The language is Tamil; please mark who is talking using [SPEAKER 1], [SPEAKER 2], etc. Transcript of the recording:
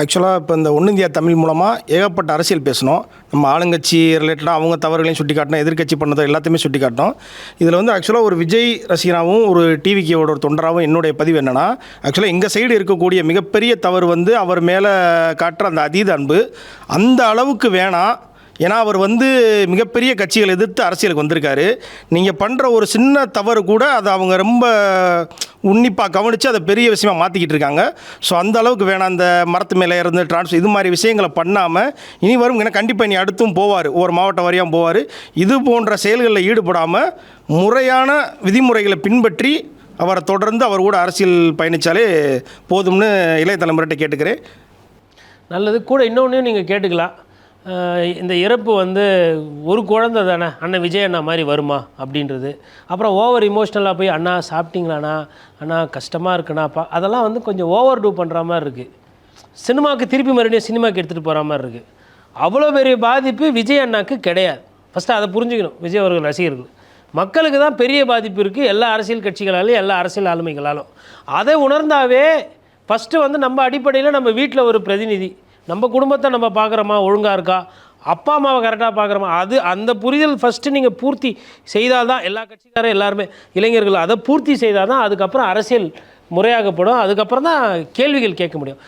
[SPEAKER 1] ஆக்சுவலாக இப்போ இந்த ஒன்று இந்தியா தமிழ் மூலமாக ஏகப்பட்ட அரசியல் பேசணும். நம்ம ஆளுங்கட்சி ரிலேட்டடாக அவங்க தவறுகளையும் சுட்டி காட்டணும், எதிர்க்கட்சி பண்ணதை எல்லாத்தையுமே சுட்டி காட்டணும். இதில் வந்து ஆக்சுவலாக ஒரு விஜய் ரசிகனாகவும் ஒரு டிவிக்கோட ஒரு தொண்டராகவும் என்னுடைய பதிவு என்னென்னா, ஆக்சுவலாக எங்கள் சைடு இருக்கக்கூடிய மிகப்பெரிய தவறு வந்து அவர் மேலே காட்டுற அந்த அதீத அன்பு அந்த அளவுக்கு வேணாம். ஏன்னா அவர் வந்து மிகப்பெரிய கட்சிகளை எதிர்த்து அரசியலுக்கு வந்திருக்காரு. நீங்கள் பண்ணுற ஒரு சின்ன தவறு கூட அதை அவங்க ரொம்ப உன்னிப்பாக கவனித்து அதை பெரிய விஷயமாக மாற்றிக்கிட்டு இருக்காங்க. ஸோ அந்த அளவுக்கு வேணாம். அந்த மரத்து மேலே இருந்து டிரான்ஸ்ஃபர் இது மாதிரி விஷயங்களை பண்ணாமல் இனி வரும். ஏன்னா கண்டிப்பாக இனி அடுத்தும் போவார், ஒவ்வொரு மாவட்ட வாரியாக போவார். இது போன்ற செயல்களில் ஈடுபடாமல் முறையான விதிமுறைகளை பின்பற்றி அவரை தொடர்ந்து அவர் கூட அரசியல் பயணித்தாலே போதும்னு இளைய தலைமுறைகிட்ட கேட்டுக்கிறேன்.
[SPEAKER 2] நல்லது. கூட இன்னொன்று நீங்கள் கேட்டுக்கலாம், இந்த இறப்பு வந்து ஒரு குழந்தை தானே, அண்ணன் விஜய் அண்ணா மாதிரி வருமா அப்படின்றது. அப்புறம் ஓவர் இமோஷ்னலாக போய் அண்ணா சாப்பிட்டீங்களாண்ணா, அண்ணா கஷ்டமாக இருக்குண்ணாப்பா, அதெல்லாம் வந்து கொஞ்சம் ஓவர் டூ பண்ணுற மாதிரி இருக்குது. சினிமாவுக்கு திருப்பி மறுபடியும் சினிமாவுக்கு எடுத்துகிட்டு போகிற மாதிரி இருக்குது. அவ்வளோ பெரிய பாதிப்பு விஜய் அண்ணாக்கு கிடையாது. ஃபஸ்ட்டு அதை புரிஞ்சுக்கணும். விஜய் அவர்கள் ரசிகர்கள் மக்களுக்கு தான் பெரிய பாதிப்பு இருக்குது, எல்லா அரசியல் கட்சிகளாலும் எல்லா அரசியல் ஆளுமைகளாலும். அதை உணர்ந்தாவே ஃபஸ்ட்டு வந்து நம்ம அடிப்படையில் நம்ம வீட்டில் ஒரு பிரதிநிதி, நம்ம குடும்பத்தை நம்ம பார்க்குறோமா, ஒழுங்காக இருக்கா, அப்பா அம்மாவை கரெக்டாக பார்க்குறோமா, அந்த புரிதல் ஃபஸ்ட்டு நீங்கள் பூர்த்தி செய்தால் தான், எல்லா கட்சிக்காரும் எல்லாருமே இளைஞர்கள் அதை பூர்த்தி செய்தால் தான் அதுக்கப்புறம் அரசியல் முறையாகப்படும். அதுக்கப்புறம் தான் கேள்விகள் கேட்க முடியும்.